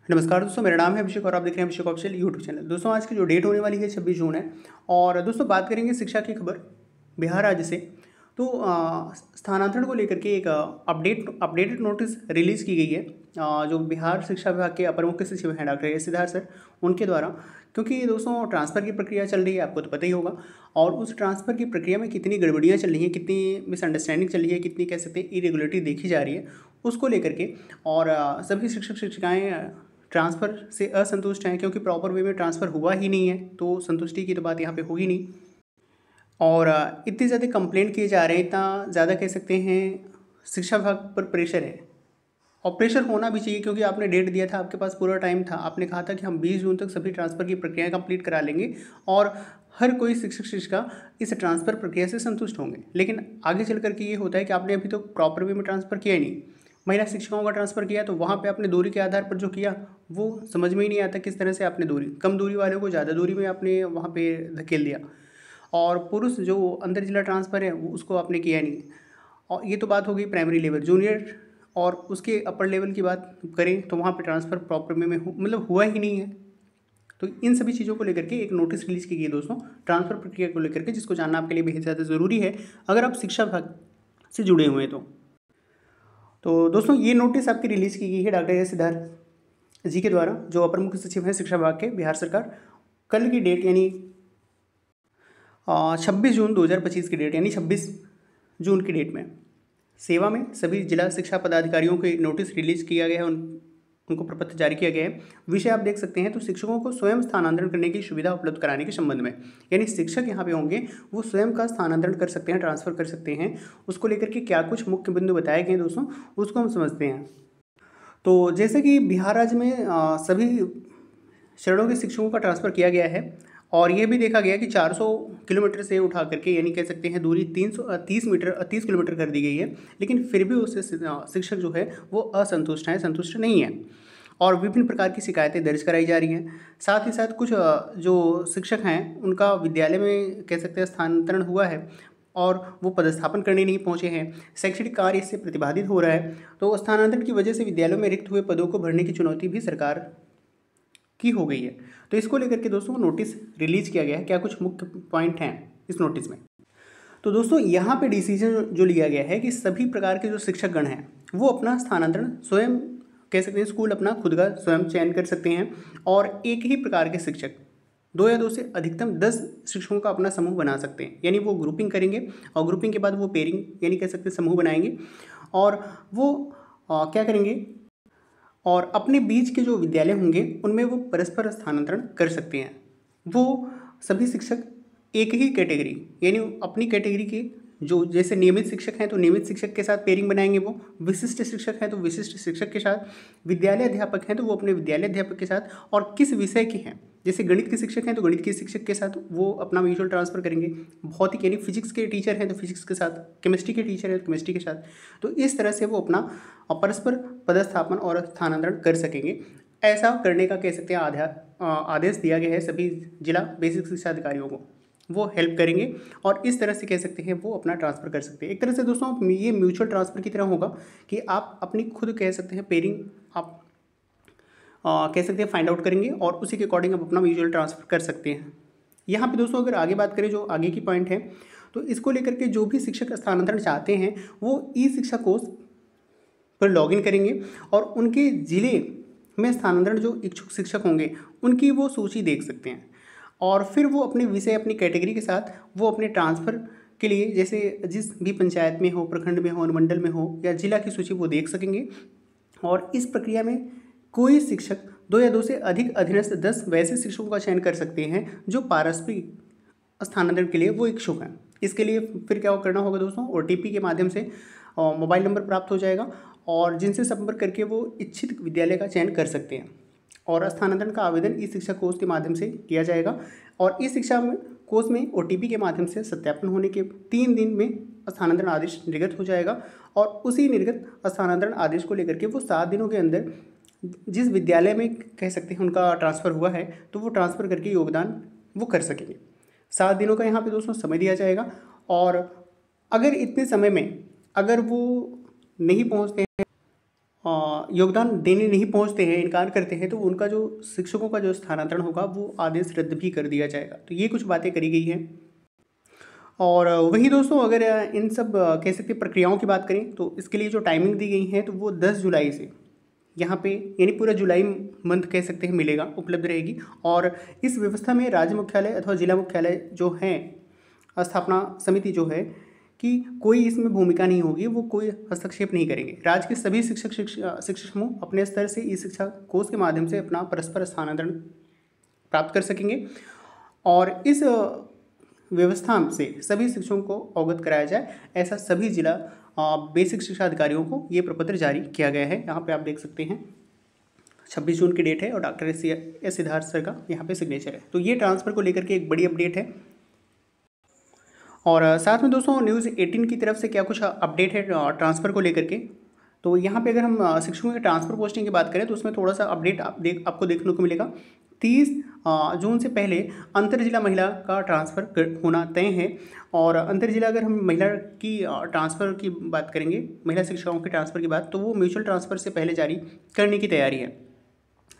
नमस्कार दोस्तों, मेरा नाम है अभिषेक और आप देख रहे हैं अभिषेक ऑफिशियल यूट्यूब चैनल। दोस्तों आज की जो डेट होने वाली है 26 जून है। और दोस्तों बात करेंगे शिक्षा की खबर बिहार राज्य से। तो स्थानांतरण को लेकर के एक अपडेटेड नोटिस रिलीज़ की गई है जो बिहार शिक्षा विभाग के अपर मुख्य सचिव हैं डॉक्टर एस सिद्धार्थ सर, उनके द्वारा। क्योंकि दोस्तों ट्रांसफ़र की प्रक्रिया चल रही है, आपको तो पता ही होगा। और उस ट्रांसफ़र की प्रक्रिया में कितनी गड़बड़ियाँ चल रही हैं, कितनी मिसअंडरस्टैंडिंग चल रही है, कितनी कह सकते हैं इरेगुलरिटी देखी जा रही है, उसको लेकर के। और सभी शिक्षक शिक्षिकाएँ ट्रांसफ़र से असंतुष्ट हैं, क्योंकि प्रॉपर वे में ट्रांसफ़र हुआ ही नहीं है, तो संतुष्टि की तो बात यहाँ पे होगी नहीं। और इतने ज़्यादा कंप्लेंट किए जा रहे हैं, इतना ज़्यादा कह सकते हैं शिक्षा विभाग पर प्रेशर है। और प्रेशर होना भी चाहिए, क्योंकि आपने डेट दिया था, आपके पास पूरा टाइम था। आपने कहा था कि हम 20 जून तक सभी ट्रांसफ़र की प्रक्रिया कंप्लीट करा लेंगे और हर कोई शिक्षक शिक्षिका इस ट्रांसफ़र प्रक्रिया से संतुष्ट होंगे। लेकिन आगे चल कर के ये होता है कि आपने अभी तो प्रॉपर वे में ट्रांसफ़र किया ही नहीं। महिला शिक्षिकाओं का ट्रांसफ़र किया तो वहाँ पे आपने दूरी के आधार पर जो किया वो समझ में ही नहीं आता किस तरह से आपने दूरी, कम दूरी वालों को ज़्यादा दूरी में आपने वहाँ पे धकेल दिया। और पुरुष जो अंतर जिला ट्रांसफ़र है वो उसको आपने किया नहीं। और ये तो बात हो गई प्राइमरी लेवल। जूनियर और उसके अपर लेवल की बात करें तो वहाँ पे ट्रांसफ़र प्रॉपर में मतलब हुआ ही नहीं है। तो इन सभी चीज़ों को लेकर के एक नोटिस रिलीज़ की गई है दोस्तों, ट्रांसफ़र प्रक्रिया को लेकर के, जिसको जानना आपके लिए बेहद ज़्यादा ज़रूरी है अगर आप शिक्षा विभाग से जुड़े हुए हैं तो दोस्तों ये नोटिस आपकी रिलीज़ की गई है डॉक्टर एस सिद्धार्थ जी के द्वारा, जो अपर मुख्य सचिव हैं शिक्षा विभाग के बिहार सरकार। कल की डेट यानी 26 जून 2025 की डेट यानी 26 जून की डेट में सेवा में सभी जिला शिक्षा पदाधिकारियों के नोटिस रिलीज़ किया गया है, उनको प्रपत्र जारी किया गया है। विषय आप देख सकते हैं, तो शिक्षकों को स्वयं स्थानांतरण करने की सुविधा उपलब्ध कराने के संबंध में, यानी शिक्षक यहाँ पे होंगे वो स्वयं का स्थानांतरण कर सकते हैं, ट्रांसफ़र कर सकते हैं। उसको लेकर के क्या कुछ मुख्य बिंदु बताए गए हैं दोस्तों, उसको हम समझते हैं। तो जैसे कि बिहार राज्य में सभी शरणों के शिक्षकों का ट्रांसफ़र किया गया है। और ये भी देखा गया कि 400 किलोमीटर से उठा करके, यानी कह सकते हैं दूरी 30 किलोमीटर कर दी गई है। लेकिन फिर भी उससे शिक्षक जो है वो असंतुष्ट हैं, संतुष्ट नहीं हैं। और विभिन्न प्रकार की शिकायतें दर्ज कराई जा रही हैं। साथ ही साथ कुछ जो शिक्षक हैं उनका विद्यालय में कह सकते हैं स्थानांतरण हुआ है और वो पदस्थापन करने नहीं पहुंचे हैं। शैक्षणिक कार्य इससे प्रतिबाधित हो रहा है। तो स्थानांतरण की वजह से विद्यालयों में रिक्त हुए पदों को भरने की चुनौती भी सरकार की हो गई है। तो इसको लेकर के दोस्तों नोटिस रिलीज़ किया गया है। क्या कुछ मुख्य पॉइंट हैं इस नोटिस में? तो दोस्तों यहाँ पे डिसीजन जो लिया गया है कि सभी प्रकार के जो शिक्षकगण हैं वो अपना स्थानांतरण स्वयं कह सकते हैं, स्कूल अपना खुद का स्वयं चयन कर सकते हैं। और एक ही प्रकार के शिक्षक 2 या 2 से अधिकतम 10 शिक्षकों का अपना समूह बना सकते हैं। यानी वो ग्रुपिंग करेंगे और ग्रुपिंग के बाद वो पेयरिंग यानी कह सकते हैं समूह बनाएंगे। और वो क्या करेंगे, और अपने बीच के जो विद्यालय होंगे उनमें वो परस्पर स्थानांतरण कर सकते हैं। वो सभी शिक्षक एक ही कैटेगरी यानी अपनी कैटेगरी के जो जैसे नियमित शिक्षक हैं तो नियमित शिक्षक के साथ पेयरिंग बनाएंगे, वो विशिष्ट शिक्षक हैं तो विशिष्ट शिक्षक के साथ, विद्यालय अध्यापक हैं तो वो अपने विद्यालय अध्यापक के साथ, और किस विषय के हैं जैसे गणित के शिक्षक हैं तो गणित के शिक्षक के साथ वो अपना म्यूचुअल ट्रांसफ़र करेंगे। भौतिक यानी फिजिक्स के टीचर हैं तो फिजिक्स के साथ, केमिस्ट्री के टीचर हैं तो केमिस्ट्री के साथ। तो इस तरह से वो अपना परस्पर पदस्थापन और स्थानांतरण कर सकेंगे। ऐसा करने का कह सकते हैं आदेश दिया गया है सभी जिला बेसिक शिक्षा अधिकारियों को। वो हेल्प करेंगे और इस तरह से कह सकते हैं वो अपना ट्रांसफ़र कर सकते हैं। एक तरह से दोस्तों ये म्यूचुअल ट्रांसफ़र की तरह होगा कि आप अपनी खुद कह सकते हैं पेयरिंग आप कह सकते हैं फाइंड आउट करेंगे और उसी के अकॉर्डिंग आप अपना म्यूचुअल ट्रांसफ़र कर सकते हैं। यहाँ पे दोस्तों अगर आगे बात करें, जो आगे की पॉइंट है, तो इसको लेकर के जो भी शिक्षक स्थानांतरण चाहते हैं वो ई शिक्षा कोष पर लॉगिन करेंगे और उनके ज़िले में स्थानांतरण जो इच्छुक शिक्षक होंगे उनकी वो सूची देख सकते हैं। और फिर वो अपने विषय अपनी कैटेगरी के साथ वो अपने ट्रांसफ़र के लिए जैसे जिस भी पंचायत में हो, प्रखंड में हो, अनुमंडल में हो या जिला की सूची वो देख सकेंगे। और इस प्रक्रिया में कोई शिक्षक 2 या 2 से अधिक अधीनस्थ 10 वैसे शिक्षकों का चयन कर सकते हैं जो पारस्परिक स्थानांतरण के लिए वो इच्छुक हैं। इसके लिए फिर क्या करना होगा दोस्तों, OTP के माध्यम से मोबाइल नंबर प्राप्त हो जाएगा और जिनसे संपर्क करके वो इच्छित विद्यालय का चयन कर सकते हैं। और स्थानांतरण का आवेदन इस शिक्षा कोष के माध्यम से किया जाएगा और इस शिक्षा कोष में OTP के माध्यम से सत्यापन होने के 3 दिन में स्थानांतरण आदेश निर्गत हो जाएगा। और उसी निर्गत स्थानांतरण आदेश को लेकर के वो 7 दिनों के अंदर जिस विद्यालय में कह सकते हैं उनका ट्रांसफ़र हुआ है तो वो ट्रांसफ़र करके योगदान वो कर सकेंगे। 7 दिनों का यहाँ पे दोस्तों समय दिया जाएगा। और अगर इतने समय में अगर वो नहीं पहुँचते हैं योगदान देने नहीं पहुंचते हैं, इनकार करते हैं, तो उनका जो शिक्षकों का जो स्थानांतरण होगा वो आदेश रद्द भी कर दिया जाएगा। तो ये कुछ बातें करी गई हैं। और वहीं दोस्तों अगर इन सब कह सकते प्रक्रियाओं की बात करें तो इसके लिए जो टाइमिंग दी गई है तो वो 10 जुलाई से यहाँ पे यानी पूरा जुलाई मंथ कह सकते हैं मिलेगा, उपलब्ध रहेगी। और इस व्यवस्था में राज्य मुख्यालय अथवा जिला मुख्यालय जो हैं, स्थापना समिति जो है कि कोई इसमें भूमिका नहीं होगी, वो कोई हस्तक्षेप नहीं करेंगे। राज्य के सभी शिक्षक समूह अपने स्तर से ई शिक्षा कोष के माध्यम से अपना परस्पर स्थानांतरण प्राप्त कर सकेंगे और इस व्यवस्था से सभी शिक्षकों को अवगत कराया जाए, ऐसा सभी जिला बेसिक शिक्षा अधिकारियों को ये प्रपत्र जारी किया गया है। यहाँ पे आप देख सकते हैं 26 जून की डेट है और डॉक्टर एस सिद्धार्थ सर का यहाँ पे सिग्नेचर है। तो ये ट्रांसफ़र को लेकर के एक बड़ी अपडेट है। और साथ में दोस्तों न्यूज़ 18 की तरफ से क्या कुछ अपडेट है ट्रांसफ़र को लेकर के, तो यहाँ पे अगर हम शिक्षकों के ट्रांसफ़र पोस्टिंग की बात करें तो उसमें थोड़ा सा अपडेट आपको देखने को मिलेगा। 30 जून से पहले अंतर जिला महिला का ट्रांसफ़र होना तय है। और अंतर जिला अगर हम महिला की ट्रांसफ़र की बात करेंगे, महिला शिक्षकों के ट्रांसफ़र की बात, तो वो म्यूचुअल ट्रांसफ़र से पहले जारी करने की तैयारी है,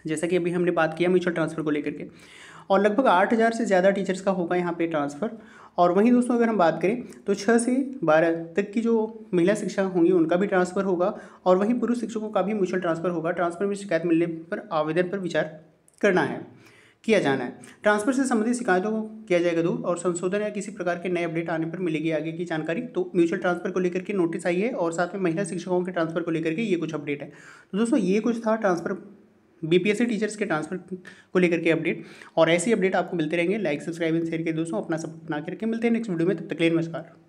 जैसा कि अभी हमने बात किया म्यूचुअल ट्रांसफ़र को लेकर के। और लगभग 8000 से ज़्यादा टीचर्स का होगा यहाँ पे ट्रांसफ़र। और वहीं दोस्तों अगर हम बात करें तो 6 से 12 तक की जो महिला शिक्षक होंगी उनका भी ट्रांसफ़र होगा और वहीं पुरुष शिक्षकों का भी म्यूचुअल ट्रांसफ़र होगा। ट्रांसफ़र में शिकायत मिलने पर आवेदन पर विचार किया जाना है। ट्रांसफ़र से संबंधित शिकायतों को किया जाएगा दूर और संशोधन या किसी प्रकार के नए अपडेट आने पर मिलेगी आगे की जानकारी। तो म्यूचुअल ट्रांसफ़र को लेकर के नोटिस आई है और साथ में महिला शिक्षकों के ट्रांसफ़र को लेकर के ये कुछ अपडेट है। तो दोस्तों ये कुछ था ट्रांसफ़र बीपीएससी टीचर्स के ट्रांसफ़र को लेकर के अपडेट। और ऐसी अपडेट आपको मिलते रहेंगे। लाइक सब्सक्राइब एंड शेयर के दोस्तों, अपना सपोर्ट बना के रखें। मिलते हैं नेक्स्ट वीडियो में, तब तक के लिए नमस्कार।